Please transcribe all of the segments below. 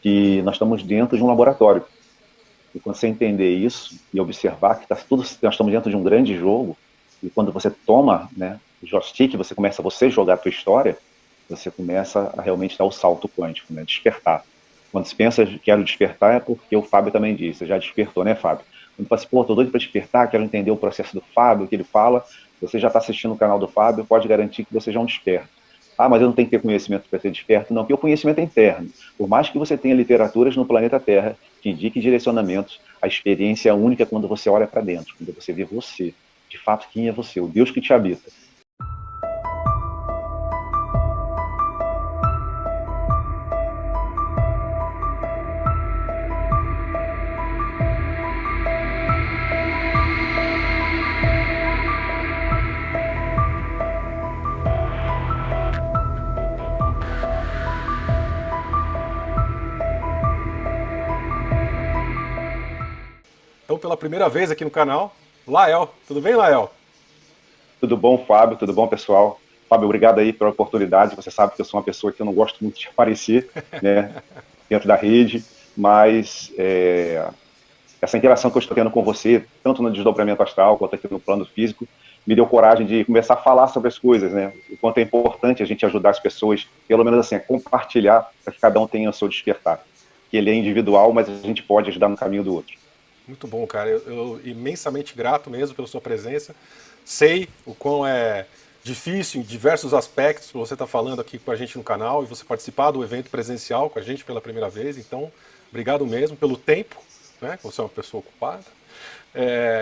que nós estamos dentro de um laboratório. E quando você entender isso e observar que nós estamos dentro de um grande jogo, e quando você toma, né, o joystick, você começa a jogar a tua história, você começa a realmente dar o salto quântico, né, despertar. Quando você pensa, quero despertar, é porque o Fábio também disse, você já despertou, né, Fábio? Quando você fala assim, pô, tô doido para despertar, quero entender o processo do Fábio, o que ele fala, você já está assistindo o canal do Fábio, pode garantir que você já é um desperto. Ah, mas eu não tenho que ter conhecimento para ser desperto. Não, porque o conhecimento é interno. Por mais que você tenha literaturas no planeta Terra que indiquem direcionamentos, a experiência é única quando você olha para dentro, quando você vê você. De fato, quem é você? O Deus que te habita. Então, pela primeira vez aqui no canal, Lael. Tudo bem, Lael? Tudo bom, Fábio? Tudo bom, pessoal? Fábio, obrigado aí pela oportunidade. Você sabe que eu sou uma pessoa que eu não gosto muito de aparecer, né, dentro da rede, mas essa interação que eu estou tendo com você, tanto no desdobramento astral quanto aqui no plano físico, me deu coragem de começar a falar sobre as coisas, né? O quanto é importante a gente ajudar as pessoas, pelo menos assim, a compartilhar, para que cada um tenha o seu despertar. Que ele é individual, mas a gente pode ajudar no caminho do outro. Muito bom, cara. Eu imensamente grato mesmo pela sua presença. Sei o quão é difícil em diversos aspectos você estar falando aqui com a gente no canal e você participar do evento presencial com a gente pela primeira vez. Então, obrigado mesmo pelo tempo, né? Você é uma pessoa ocupada,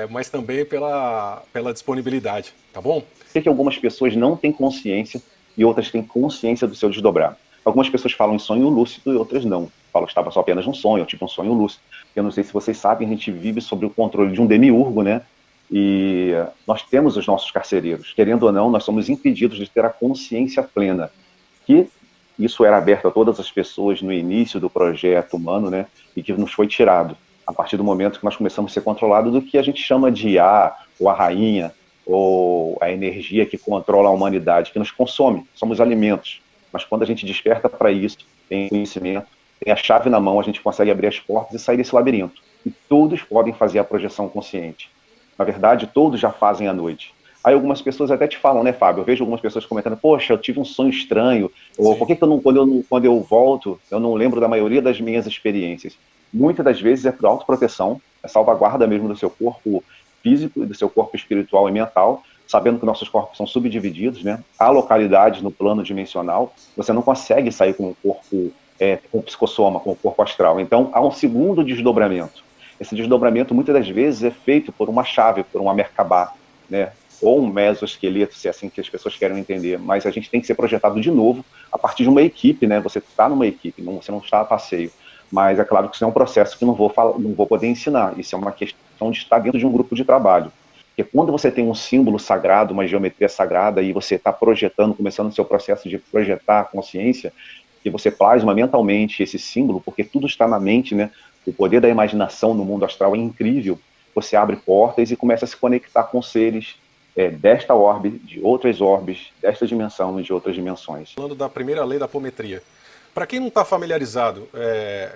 mas também pela disponibilidade, tá bom? Por que algumas pessoas não têm consciência e outras têm consciência do seu desdobrar? Algumas pessoas falam em sonho lúcido e outras não. Falam que estava só apenas um sonho, tipo um sonho lúcido. Eu não sei se vocês sabem, a gente vive sob o controle de um demiurgo, né? E nós temos os nossos carcereiros. Querendo ou não, nós somos impedidos de ter a consciência plena. Que isso era aberto a todas as pessoas no início do projeto humano, né? E que nos foi tirado a partir do momento que nós começamos a ser controlados do que a gente chama de IA, ou a rainha, ou a energia que controla a humanidade, que nos consome, somos alimentos. Mas quando a gente desperta para isso, tem conhecimento, tem a chave na mão, a gente consegue abrir as portas e sair desse labirinto. E todos podem fazer a projeção consciente. Na verdade, todos já fazem à noite. Aí algumas pessoas até te falam, né, Fábio? Eu vejo algumas pessoas comentando, poxa, eu tive um sonho estranho, ou por que, que eu não, quando eu volto, eu não lembro da maioria das minhas experiências? Muitas das vezes é por autoproteção, é salvaguarda mesmo do seu corpo físico, do seu corpo espiritual e mental, sabendo que nossos corpos são subdivididos, né? Há localidades no plano dimensional, você não consegue sair com o corpo, com o psicossoma, com o corpo astral. Então, há um segundo desdobramento. Esse desdobramento, muitas das vezes, é feito por uma chave, por uma Merkabah, né? Ou um mesoesqueleto, se é assim que as pessoas querem entender, mas a gente tem que ser projetado de novo a partir de uma equipe, né? Você está numa equipe, você não está a passeio. Mas é claro que isso é um processo que não vou poder ensinar. Isso é uma questão de estar dentro de um grupo de trabalho. Porque quando você tem um símbolo sagrado, uma geometria sagrada, e você está projetando, começando o seu processo de projetar a consciência, que você plasma mentalmente esse símbolo, porque tudo está na mente, né? O poder da imaginação no mundo astral é incrível. Você abre portas e começa a se conectar com seres desta orbe, de outras orbes, desta dimensão e de outras dimensões. Falando da primeira lei da apometria. Para quem não está familiarizado,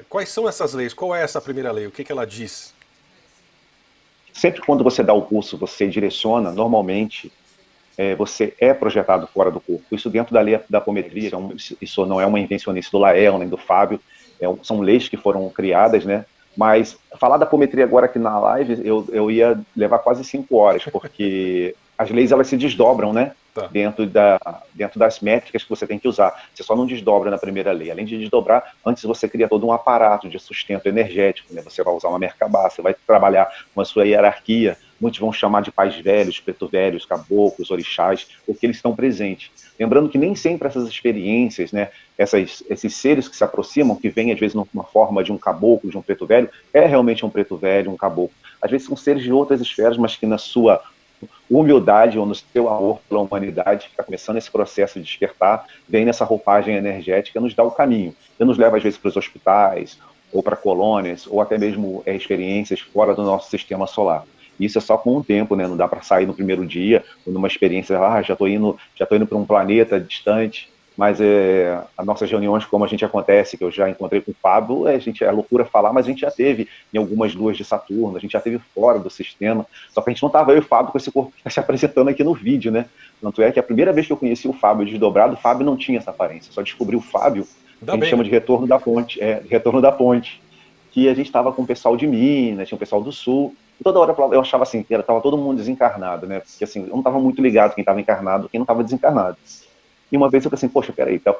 quais são essas leis? Qual é essa primeira lei? O que ela diz? Sempre quando você dá o curso, você direciona, normalmente, você é projetado fora do corpo. Isso dentro da lei da apometria, isso não é uma invencionice do Lael, nem do Fábio, são leis que foram criadas, né? Mas falar da apometria agora aqui na live, eu ia levar quase 5 horas, porque as leis elas se desdobram, né? Tá. Dentro das métricas que você tem que usar. Você só não desdobra na primeira lei. Além de desdobrar, antes você cria todo um aparato de sustento energético, né? Você vai usar uma Merkabah, você vai trabalhar com a sua hierarquia. Muitos vão chamar de pais velhos, preto velhos, caboclos, orixás, porque eles estão presentes. Lembrando que nem sempre essas experiências, né, esses seres que se aproximam, que vêm às vezes numa forma de um caboclo, de um preto velho, é realmente um preto velho, um caboclo. Às vezes são seres de outras esferas, mas que na sua humildade ou no seu amor pela humanidade, está começando esse processo de despertar, vem nessa roupagem energética, nos dá o caminho, e nos leva às vezes para os hospitais, ou para colônias, ou até mesmo experiências fora do nosso sistema solar. Isso é só com o tempo, né? Não dá para sair no primeiro dia, ou numa experiência, já estou indo para um planeta distante. mas as nossas reuniões, como a gente acontece, que eu já encontrei com o Fábio, é loucura falar, mas a gente já teve em algumas luas de Saturno, a gente já teve fora do sistema, só que a gente não estava eu e o Fábio com esse corpo que está se apresentando aqui no vídeo, né? Tanto é que a primeira vez que eu conheci o Fábio desdobrado, o Fábio não tinha essa aparência, só descobri o Fábio, que Ainda a gente bem, chama né? de retorno da ponte, retorno da ponte, que a gente estava com o pessoal de Minas, tinha o pessoal do Sul, e toda hora eu achava assim, que estava todo mundo desencarnado, né? Porque assim, eu não estava muito ligado quem estava encarnado, quem não estava desencarnado. E uma vez eu falei assim, poxa, peraí, tá,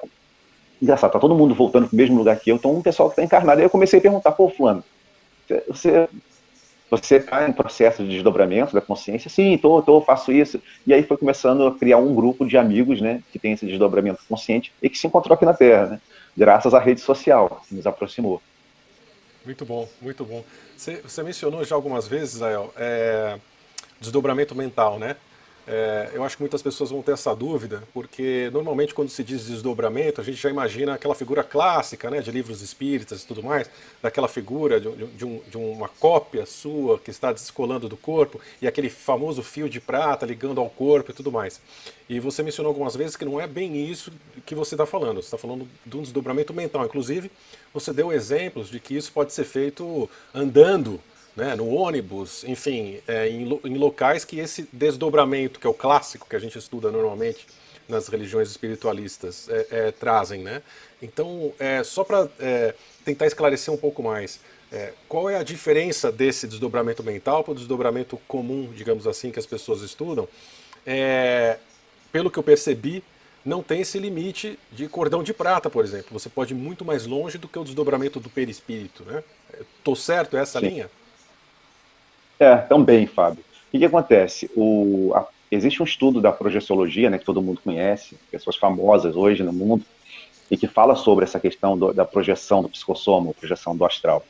engraçado, tá todo mundo voltando pro mesmo lugar que eu, então um pessoal que tá encarnado. Aí eu comecei a perguntar, pô, fulano, você, você tá em processo de desdobramento da consciência? Sim, faço isso. E aí foi começando a criar um grupo de amigos, né, que tem esse desdobramento consciente e que se encontrou aqui na Terra, né, graças à rede social, que nos aproximou. Muito bom, muito bom. Você mencionou já algumas vezes, Ael, desdobramento mental, né? Eu acho que muitas pessoas vão ter essa dúvida, porque normalmente quando se diz desdobramento, a gente já imagina aquela figura clássica, né, de livros espíritas e tudo mais, daquela figura de uma cópia sua que está descolando do corpo e aquele famoso fio de prata ligando ao corpo e tudo mais. E você mencionou algumas vezes que não é bem isso que você está falando. Você está falando de um desdobramento mental. Inclusive, você deu exemplos de que isso pode ser feito andando, né, no ônibus, enfim, em locais que esse desdobramento, que é o clássico que a gente estuda normalmente nas religiões espiritualistas, trazem, né? Então, só para tentar esclarecer um pouco mais, qual é a diferença desse desdobramento mental para o desdobramento comum, digamos assim, que as pessoas estudam? Pelo que eu percebi, não tem esse limite de cordão de prata, por exemplo. Você pode ir muito mais longe do que o desdobramento do perispírito, né? Tô certo essa Sim. linha? Também, Fábio. O que acontece? Existe um estudo da projeciologia, né, que todo mundo conhece, pessoas famosas hoje no mundo, e que fala sobre essa questão da projeção do psicossoma, projeção do astral.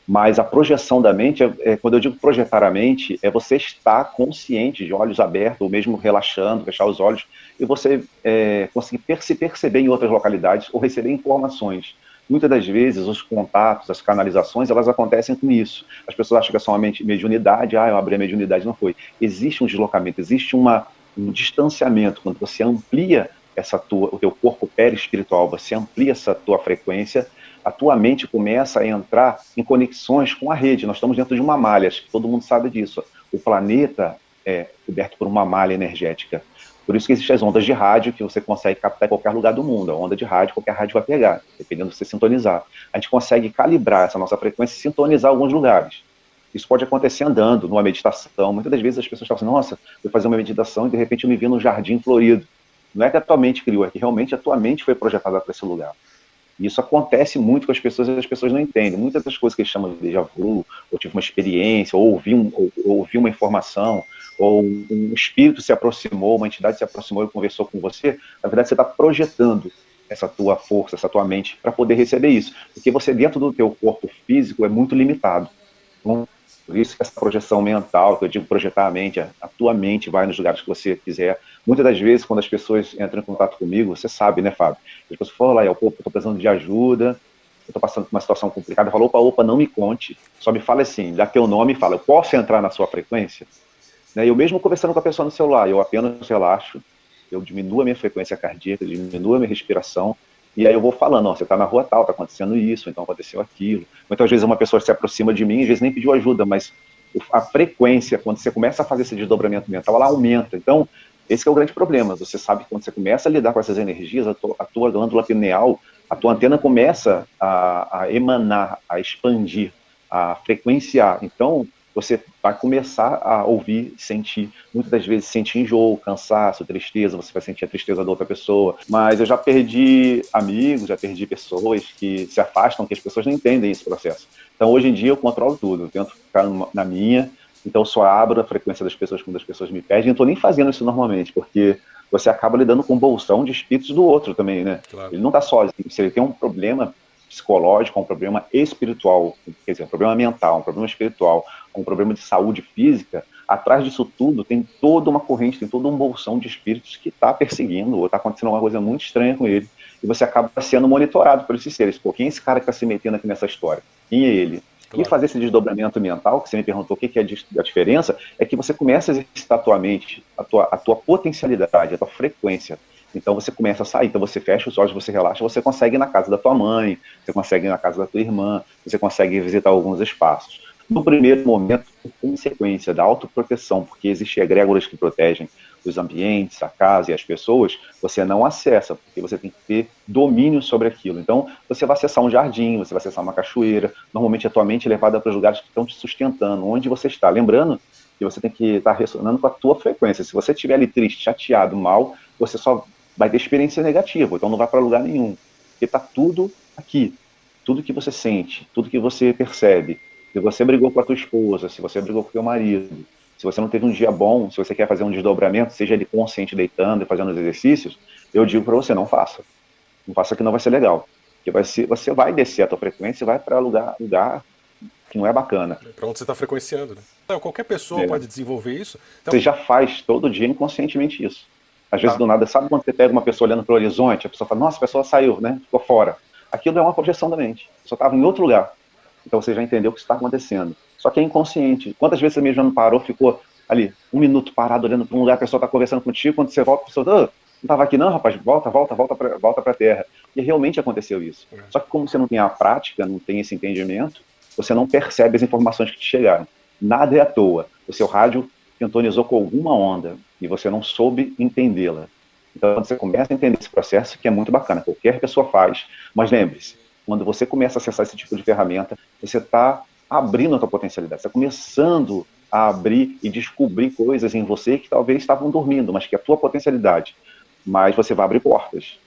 Mas a projeção da mente, quando eu digo projetar a mente, é você estar consciente, de olhos abertos, ou mesmo relaxando, fechar os olhos, e você conseguir se perceber em outras localidades ou receber informações. Muitas das vezes, os contatos, as canalizações, elas acontecem com isso. As pessoas acham que é só uma mediunidade, eu abri a mediunidade, não foi. Existe um deslocamento, existe um distanciamento, quando você amplia o teu corpo perispiritual, você amplia essa tua frequência, a tua mente começa a entrar em conexões com a rede. Nós estamos dentro de uma malha, acho que todo mundo sabe disso. O planeta é coberto por uma malha energética. Por isso que existem as ondas de rádio que você consegue captar em qualquer lugar do mundo. A onda de rádio, qualquer rádio vai pegar, dependendo de você sintonizar. A gente consegue calibrar essa nossa frequência e sintonizar alguns lugares. Isso pode acontecer andando, numa meditação. Muitas das vezes as pessoas falam assim, nossa, eu fazer uma meditação e de repente eu me vi num jardim florido. Não é que a tua mente criou, é que realmente a tua mente foi projetada para esse lugar. E isso acontece muito com as pessoas e as pessoas não entendem. Muitas das coisas que eles chamam de déjà vu, ou tive uma experiência, ou ouvi uma informação, ou um espírito se aproximou, uma entidade se aproximou e conversou com você, na verdade você está projetando essa tua força, essa tua mente para poder receber isso. Porque você dentro do teu corpo físico é muito limitado. Então, por isso que essa projeção mental, que eu digo projetar a mente, a tua mente vai nos lugares que você quiser. Muitas das vezes, quando as pessoas entram em contato comigo, você sabe, né, Fábio? As pessoas falam lá, eu estou precisando de ajuda, eu estou passando por uma situação complicada. Eu falo, opa, não me conte, só me fala assim, dá teu nome e fala, eu posso entrar na sua frequência? Né? Eu mesmo conversando com a pessoa no celular, eu apenas relaxo, eu diminuo a minha frequência cardíaca, diminuo a minha respiração, e aí eu vou falando, ó, você está na rua tal, está acontecendo isso, então aconteceu aquilo. Muitas vezes uma pessoa se aproxima de mim, às vezes nem pediu ajuda, mas a frequência, quando você começa a fazer esse desdobramento mental, ela aumenta. Então, esse é o grande problema. Você sabe que quando você começa a lidar com essas energias, a tua glândula pineal, a tua antena começa a emanar, a expandir, a frequenciar. Então, você vai começar a ouvir, sentir, muitas das vezes sentir enjoo, cansaço, tristeza, você vai sentir a tristeza da outra pessoa. Mas eu já perdi amigos, já perdi pessoas que se afastam, que as pessoas não entendem esse processo. Então, hoje em dia, eu controlo tudo, eu tento ficar na minha, então eu só abro a frequência das pessoas quando as pessoas me pedem, não estou nem fazendo isso normalmente, porque você acaba lidando com o bolsão de espíritos do outro também, né? Claro. Ele não está sozinho, se ele tem um problema psicológico, um problema espiritual, quer dizer, um problema mental, um problema espiritual, um problema de saúde física, atrás disso tudo tem toda uma corrente, tem todo um bolsão de espíritos que está perseguindo, ou está acontecendo uma coisa muito estranha com ele, e você acaba sendo monitorado por esses seres. Pô, quem é esse cara que está se metendo aqui nessa história? Quem é ele? E Claro. fazer esse desdobramento mental, que você me perguntou o que é a diferença, é que você começa a exercitar a tua mente, a tua potencialidade, a tua frequência. Então você começa a sair, então você fecha os olhos, você relaxa, você consegue ir na casa da tua mãe, você consegue ir na casa da tua irmã, você consegue visitar alguns espaços. No primeiro momento, por consequência da autoproteção, porque existem egrégoras que protegem os ambientes, a casa e as pessoas, você não acessa, porque você tem que ter domínio sobre aquilo. Então, você vai acessar um jardim, você vai acessar uma cachoeira, normalmente a tua mente é levada para os lugares que estão te sustentando, onde você está. Lembrando que você tem que estar ressonando com a tua frequência. Se você estiver ali triste, chateado, mal, você só vai ter experiência negativa, então não vai para lugar nenhum. Porque está tudo aqui. Tudo que você sente, tudo que você percebe. Se você brigou com a tua esposa, se você brigou com o teu marido, se você não teve um dia bom, se você quer fazer um desdobramento, seja ele consciente deitando e fazendo os exercícios, eu digo para você, não faça. Não faça que não vai ser legal. Porque você vai descer a tua frequência e vai para lugar que não é bacana. Para onde você está frequenciando, né? Então, qualquer pessoa pode desenvolver isso. Então... Você já faz todo dia inconscientemente isso. Às vezes, Tá. do nada, sabe quando você pega uma pessoa olhando para o horizonte, a pessoa fala, nossa, a pessoa saiu, né? Ficou fora. Aquilo é uma projeção da mente. A pessoa estava em outro lugar. Então você já entendeu o que está acontecendo. Só que é inconsciente. Quantas vezes você mesmo já não parou, ficou ali, 1 minuto parado, olhando para um lugar, a pessoa está conversando contigo, quando você volta, a pessoa, não estava aqui não, rapaz, volta para a terra. E realmente aconteceu isso. Só que como você não tem a prática, não tem esse entendimento, você não percebe as informações que te chegaram. Nada é à toa. O seu rádio sintonizou com alguma onda e você não soube entendê-la. Então, quando você começa a entender esse processo, que é muito bacana, qualquer pessoa faz, mas lembre-se, quando você começa a acessar esse tipo de ferramenta, você está abrindo a sua potencialidade, você está começando a abrir e descobrir coisas em você que talvez estavam dormindo, mas que é a tua potencialidade. Mas você vai abrir portas.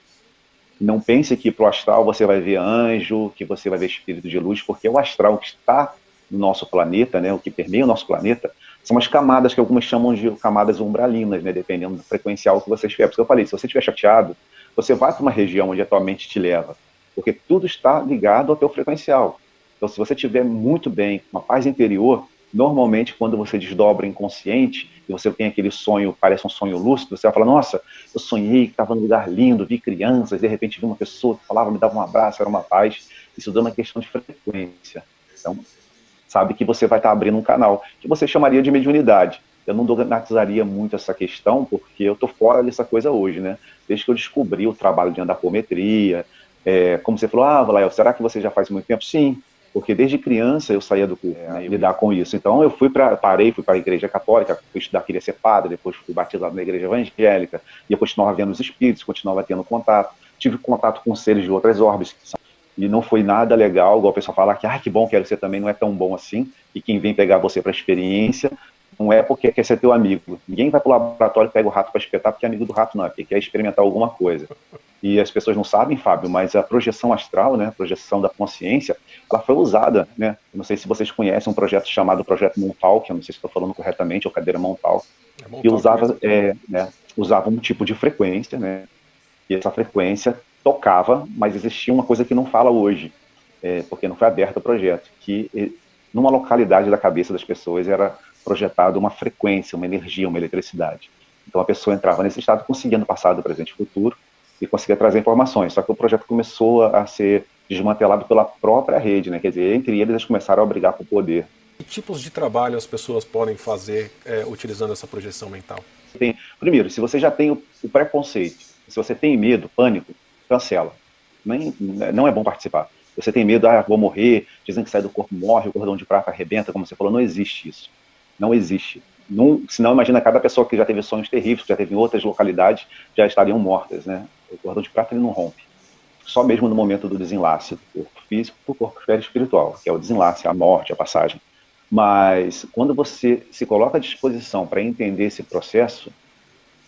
Não pense que para o astral você vai ver anjo, que você vai ver espírito de luz, porque o astral que está no nosso planeta, né, o que permeia o nosso planeta, são as camadas que algumas chamam de camadas umbralinas, né, dependendo do frequencial que você estiver. Por isso que eu falei, se você estiver chateado, você vai para uma região onde a tua mente te leva, porque tudo está ligado ao teu frequencial. Então, se você estiver muito bem, com uma paz interior, normalmente, quando você desdobra inconsciente, e você tem aquele sonho, parece um sonho lúcido, você vai falar, nossa, eu sonhei que estava num lugar lindo, vi crianças, de repente vi uma pessoa que falava, me dava um abraço, era uma paz. Isso dá uma questão de frequência. Então, sabe que você vai estar abrindo um canal, que você chamaria de mediunidade. Eu não dogmatizaria muito essa questão, porque eu estou fora dessa coisa hoje, né? Desde que eu descobri o trabalho de andapometria, como você falou, Valael, será que você já faz muito tempo? Sim, porque desde criança eu saía do curso, né, lidar com isso. Então eu fui para a igreja católica, fui estudar, queria ser padre, depois fui batizado na igreja evangélica, e eu continuava vendo os espíritos, continuava tendo contato. Tive contato com seres de outras órbitas, e não foi nada legal, igual o pessoal fala que, que bom, quero ser também, não é tão bom assim, e quem vem pegar você para experiência, não é porque quer ser teu amigo. Ninguém vai para o laboratório e pega o rato para espetar porque é amigo do rato, não, é porque quer experimentar alguma coisa. E as pessoas não sabem, Fábio, mas a projeção astral, né, a projeção da consciência, ela foi usada, né? Eu não sei se vocês conhecem um projeto chamado Projeto Montauk, eu não sei se estou falando corretamente, ou Cadeira Montauk, que usava um tipo de frequência, né? E essa frequência tocava, mas existia uma coisa que não fala hoje, porque não foi aberto o projeto, que numa localidade da cabeça das pessoas era projetada uma frequência, uma energia, uma eletricidade. Então a pessoa entrava nesse estado conseguindo passado, presente e futuro, e conseguia trazer informações. Só que o projeto começou a ser desmantelado pela própria rede, né? Quer dizer, entre eles começaram a brigar por poder. Que tipos de trabalho as pessoas podem fazer utilizando essa projeção mental? Primeiro, se você já tem o preconceito, se você tem medo, pânico, cancela. Não é bom participar. Você tem medo, vou morrer, dizem que sai do corpo morre, o cordão de prata arrebenta, como você falou, não existe isso. Não existe. Senão, imagina, cada pessoa que já teve sonhos terríveis, que já teve em outras localidades, já estariam mortas, né? O cordão de prata ele não rompe. Só mesmo no momento do desenlace do corpo físico para o corpo espiritual, que é o desenlace, a morte, a passagem. Mas quando você se coloca à disposição para entender esse processo,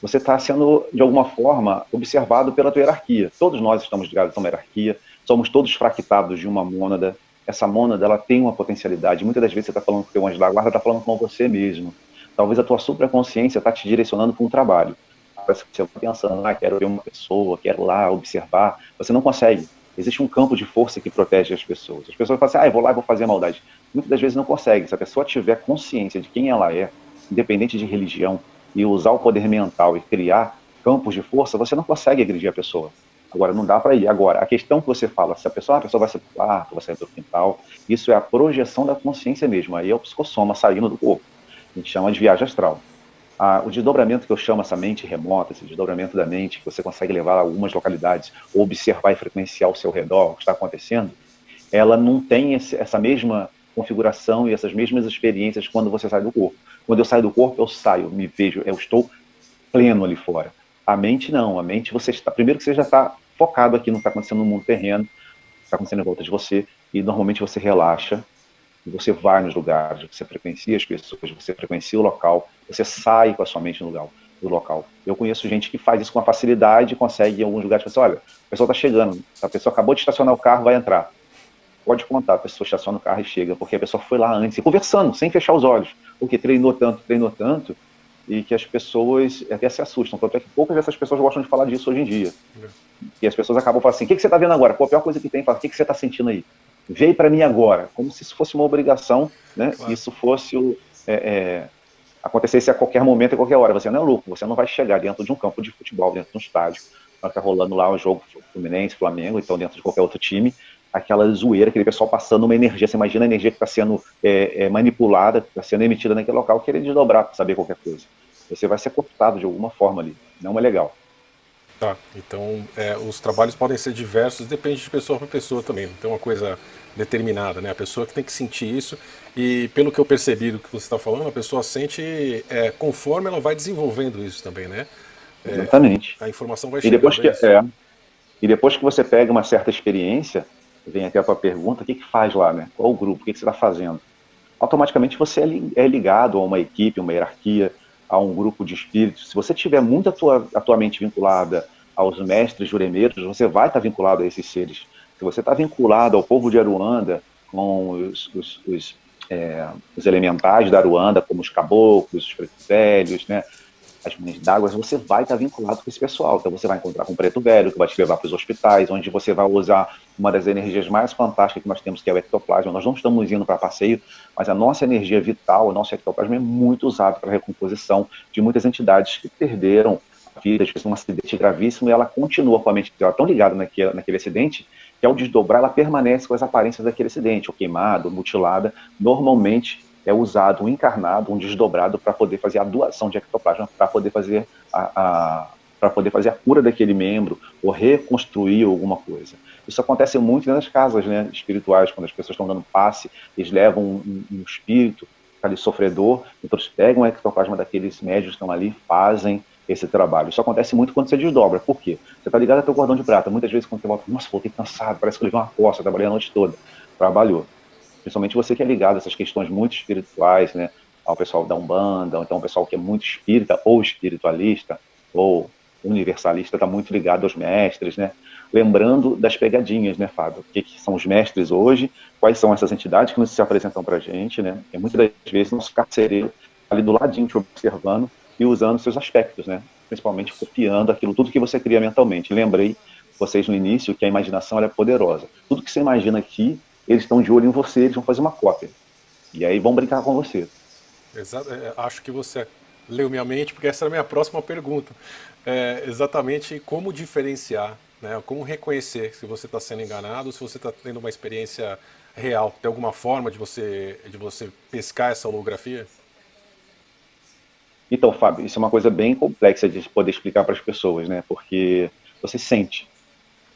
você está sendo, de alguma forma, observado pela tua hierarquia. Todos nós estamos ligados a uma hierarquia, somos todos fractados de uma mônada. Essa mônada, ela tem uma potencialidade. Muitas das vezes você está falando com o teu anjo da guarda, está falando com você mesmo. Talvez a tua supraconsciência está te direcionando para um trabalho. Você está pensando, quero ver uma pessoa, quero lá observar. Você não consegue. Existe um campo de força que protege as pessoas. As pessoas falam assim, eu vou lá e vou fazer maldade. Muitas das vezes não consegue. Se a pessoa tiver consciência de quem ela é, independente de religião, e usar o poder mental e criar campos de força, você não consegue agredir a pessoa. Agora, não dá para ir. Agora, a questão que você fala, se a pessoa vai sair para o quarto, vai sair para o quintal, isso é a projeção da consciência mesmo. Aí é o psicossoma saindo do corpo. A gente chama de viagem astral. O desdobramento que eu chamo essa mente remota, esse desdobramento da mente, que você consegue levar a algumas localidades, ou observar e frequenciar ao seu redor, o que está acontecendo, ela não tem essa mesma configuração e essas mesmas experiências quando você sai do corpo. Quando eu saio do corpo, eu saio, me vejo, eu estou pleno ali fora. A mente não, a mente você está, primeiro que você já está focado aqui no que está acontecendo no mundo terreno, está acontecendo em volta de você, e normalmente você relaxa, e você vai nos lugares, você frequencia as pessoas, você frequencia o local, você sai com a sua mente no lugar, do local. Eu conheço gente que faz isso com uma facilidade, consegue em alguns lugares, assim, olha, a pessoa está chegando, a pessoa acabou de estacionar o carro, vai entrar. Pode contar, a pessoa estaciona o carro e chega, porque a pessoa foi lá antes, e conversando, sem fechar os olhos, porque treinou tanto, e que as pessoas até se assustam. Tanto é que poucas dessas pessoas gostam de falar disso hoje em dia. E as pessoas acabam falando assim, o que você está vendo agora? Pô, a pior coisa que tem, fala, o que você está sentindo aí? Veio para mim agora, como se isso fosse uma obrigação, né? Claro. Isso fosse acontecesse a qualquer momento, a qualquer hora. Você não é louco, você não vai chegar dentro de um campo de futebol, dentro de um estádio, vai estar rolando lá um jogo Fluminense, Flamengo, então dentro de qualquer outro time, aquela zoeira, aquele pessoal passando uma energia, você imagina a energia que está sendo manipulada, está sendo emitida naquele local, querer desdobrar para saber qualquer coisa. Você vai ser cooptado de alguma forma ali, não é legal. Tá, então os trabalhos podem ser diversos, depende de pessoa para pessoa também, não tem uma coisa determinada, né? A pessoa que tem que sentir isso, e pelo que eu percebi do que você está falando, a pessoa sente conforme ela vai desenvolvendo isso também, né? Exatamente. A informação vai e depois chegando. E depois que você pega uma certa experiência, vem até a tua pergunta, o que faz lá, né? Qual o grupo, o que você está fazendo? Automaticamente você é ligado a uma equipe, uma hierarquia, a um grupo de espíritos. Se você tiver muito a tua mente vinculada aos mestres juremeiros, você vai estar vinculado a esses seres. Se você está vinculado ao povo de Aruanda, com os elementais da Aruanda, como os caboclos, os pretos velhos, né? As meninas d'água, você vai estar vinculado com esse pessoal. Então você vai encontrar com o preto velho, que vai te levar para os hospitais, onde você vai usar uma das energias mais fantásticas que nós temos, que é o ectoplasma. Nós não estamos indo para passeio, mas a nossa energia vital, o nosso ectoplasma é muito usado para a recomposição de muitas entidades que perderam a vida, às vezes um acidente gravíssimo, e ela continua com a mente dela tão ligada naquele acidente, que ao desdobrar, ela permanece com as aparências daquele acidente, ou queimada, ou mutilada. Normalmente é usado um encarnado, um desdobrado, para poder fazer a doação de ectoplasma, para poder fazer para poder fazer a cura daquele membro, ou reconstruir alguma coisa. Isso acontece muito nas casas, né, espirituais, quando as pessoas estão dando passe, eles levam um espírito ali sofredor, então eles pegam o ectoplasma daqueles médios que estão ali, fazem esse trabalho. Isso acontece muito quando você desdobra. Por quê? Você está ligado ao teu cordão de prata. Muitas vezes quando você volta, nossa, voltei cansado, parece que eu levei uma coça, trabalhei a noite toda. Trabalhou. Principalmente você que é ligado a essas questões muito espirituais, né, ao pessoal da Umbanda, ou então o pessoal que é muito espírita, ou espiritualista, ou universalista, está muito ligado aos mestres, né? Lembrando das pegadinhas, né, Fábio? O que são os mestres hoje, quais são essas entidades que nos se apresentam para a gente, né? E muitas das vezes nosso carcereiro ali do ladinho te observando e usando seus aspectos, né? Principalmente copiando aquilo, tudo que você cria mentalmente. Lembrei vocês no início que a imaginação ela é poderosa. Tudo que você imagina aqui, eles estão de olho em você, eles vão fazer uma cópia. E aí vão brincar com você. Exato. Acho que você leu minha mente, porque essa era a minha próxima pergunta. Exatamente como diferenciar, né? Como reconhecer se você está sendo enganado, se você está tendo uma experiência real. Tem alguma forma de você pescar essa holografia? Então, Fábio, isso é uma coisa bem complexa de poder explicar para as pessoas, né? Porque você sente.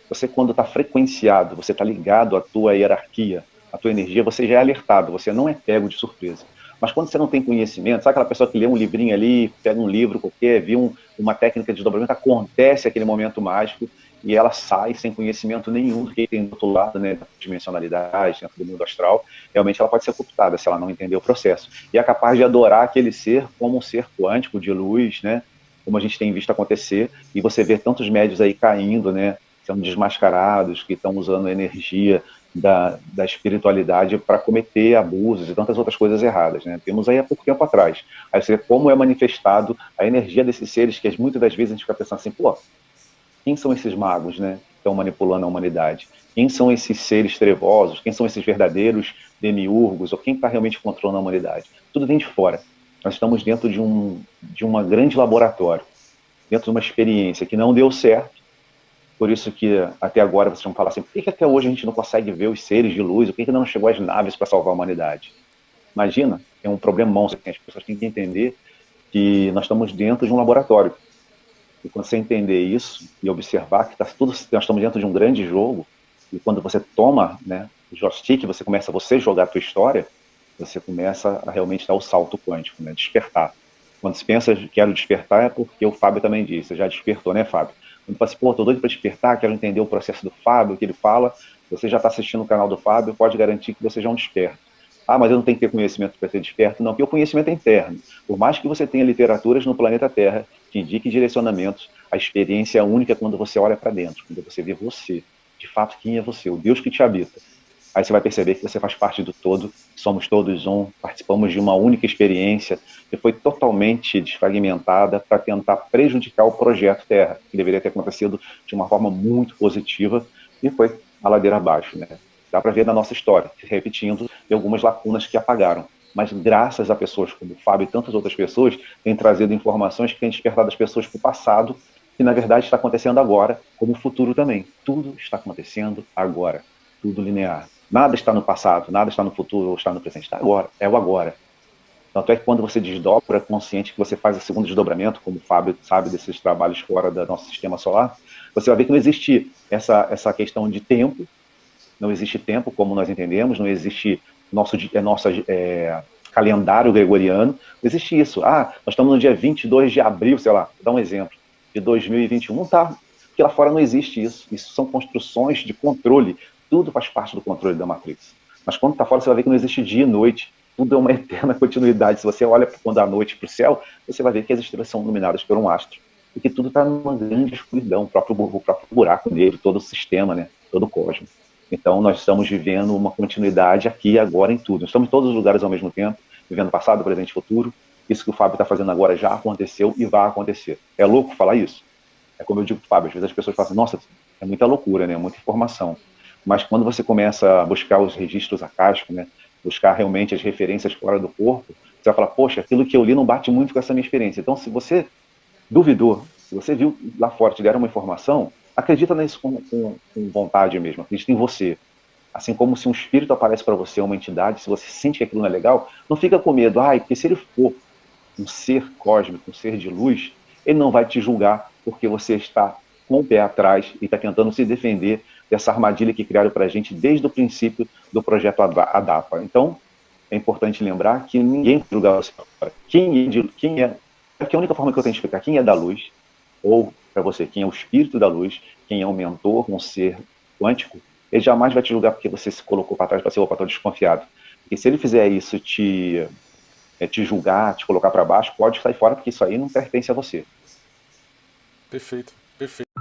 Você, quando está frequenciado, você está ligado à tua hierarquia, à tua energia, você já é alertado, você não é pego de surpresa. Mas quando você não tem conhecimento, sabe aquela pessoa que lê um livrinho ali, pega um livro qualquer, viu uma técnica de desdobramento, acontece aquele momento mágico e ela sai sem conhecimento nenhum do que tem do outro lado, né, da dimensionalidade, dentro do mundo astral. Realmente ela pode ser cooptada se ela não entender o processo. E é capaz de adorar aquele ser como um ser quântico, de luz, né, como a gente tem visto acontecer, e você vê tantos médios aí caindo, né, sendo desmascarados, que estão usando a energia da espiritualidade para cometer abusos e tantas outras coisas erradas, né? Temos aí há pouco tempo atrás. Aí você vê como é manifestado a energia desses seres, que muitas das vezes a gente fica pensando assim, pô, quem são esses magos, né, que estão manipulando a humanidade? Quem são esses seres trevosos? Quem são esses verdadeiros demiurgos? Ou quem está realmente controlando a humanidade? Tudo vem de fora. Nós estamos dentro de uma grande laboratório, dentro de uma experiência que não deu certo. Por isso que até agora vocês vão falar assim, por que até hoje a gente não consegue ver os seres de luz? Por que não chegou as naves para salvar a humanidade? Imagina, é um problemão, as pessoas têm que entender que nós estamos dentro de um laboratório. E quando você entender isso e observar que nós estamos dentro de um grande jogo, e quando você toma, né, o joystick, você começa a jogar a tua história, você começa a realmente dar o salto quântico, né, despertar. Quando se pensa, quero despertar, é porque o Fábio também disse, você já despertou, né, Fábio? Quando fala assim, pô, tô doido para despertar, quero entender o processo do Fábio, o que ele fala, você já está assistindo o canal do Fábio, pode garantir que você já é um desperto. Ah, mas eu não tenho que ter conhecimento para ser desperto. Não, porque o conhecimento é interno. Por mais que você tenha literaturas no planeta Terra que indiquem direcionamentos, a experiência é única quando você olha para dentro, quando você vê você, de fato, quem é você, o Deus que te habita. Aí você vai perceber que você faz parte do todo, somos todos um, participamos de uma única experiência que foi totalmente desfragmentada para tentar prejudicar o projeto Terra, que deveria ter acontecido de uma forma muito positiva e foi a ladeira abaixo, né? Dá para ver na nossa história, se repetindo, e algumas lacunas que apagaram. Mas graças a pessoas como o Fábio e tantas outras pessoas, têm trazido informações que têm despertado as pessoas para o passado, que na verdade está acontecendo agora, como o futuro também. Tudo está acontecendo agora, tudo linear. Nada está no passado, nada está no futuro ou está no presente, está agora, é o agora. Tanto é que quando você desdobra, consciente que você faz o segundo desdobramento, como o Fábio sabe desses trabalhos fora do nosso sistema solar, você vai ver que não existe essa questão de tempo, não existe tempo como nós entendemos, não existe nosso calendário gregoriano, não existe isso. Ah, nós estamos no dia 22 de abril, sei lá, vou dar um exemplo, de 2021. Não está, porque lá fora não existe isso. Isso são construções de controle, tudo faz parte do controle da Matrix. Mas quando está fora, você vai ver que não existe dia e noite, tudo é uma eterna continuidade. Se você olha quando à noite para o céu, você vai ver que as estrelas são iluminadas por um astro, e que tudo está numa grande escuridão, o próprio buraco negro, todo o sistema, né, todo o cosmos. Então, nós estamos vivendo uma continuidade aqui e agora em tudo. Nós estamos em todos os lugares ao mesmo tempo, vivendo passado, presente e futuro. Isso que o Fábio está fazendo agora já aconteceu e vai acontecer. É louco falar isso? É como eu digo para o Fábio, às vezes as pessoas falam assim, nossa, é muita loucura, né? Muita informação. Mas quando você começa a buscar os registros acásticos, né? Buscar realmente as referências fora do corpo, você vai falar, poxa, aquilo que eu li não bate muito com essa minha experiência. Então, se você duvidou, se você viu lá fora, te deram uma informação, acredita nisso com vontade mesmo, acredita em você. Assim como se um espírito aparece para você, uma entidade, se você sente que aquilo não é legal, não fica com medo. Porque se ele for um ser cósmico, um ser de luz, ele não vai te julgar porque você está com o pé atrás e está tentando se defender dessa armadilha que criaram para a gente desde o princípio do projeto ADAPA. Então, é importante lembrar que ninguém vai julgar você. Quem é porque a única forma que eu tenho de explicar quem é da luz, ou para você, quem é o espírito da luz, quem é um mentor, um ser quântico, ele jamais vai te julgar porque você se colocou para trás para ser o estou desconfiado. E se ele fizer isso, te julgar, te colocar para baixo, pode sair fora, porque isso aí não pertence a você. Perfeito, perfeito.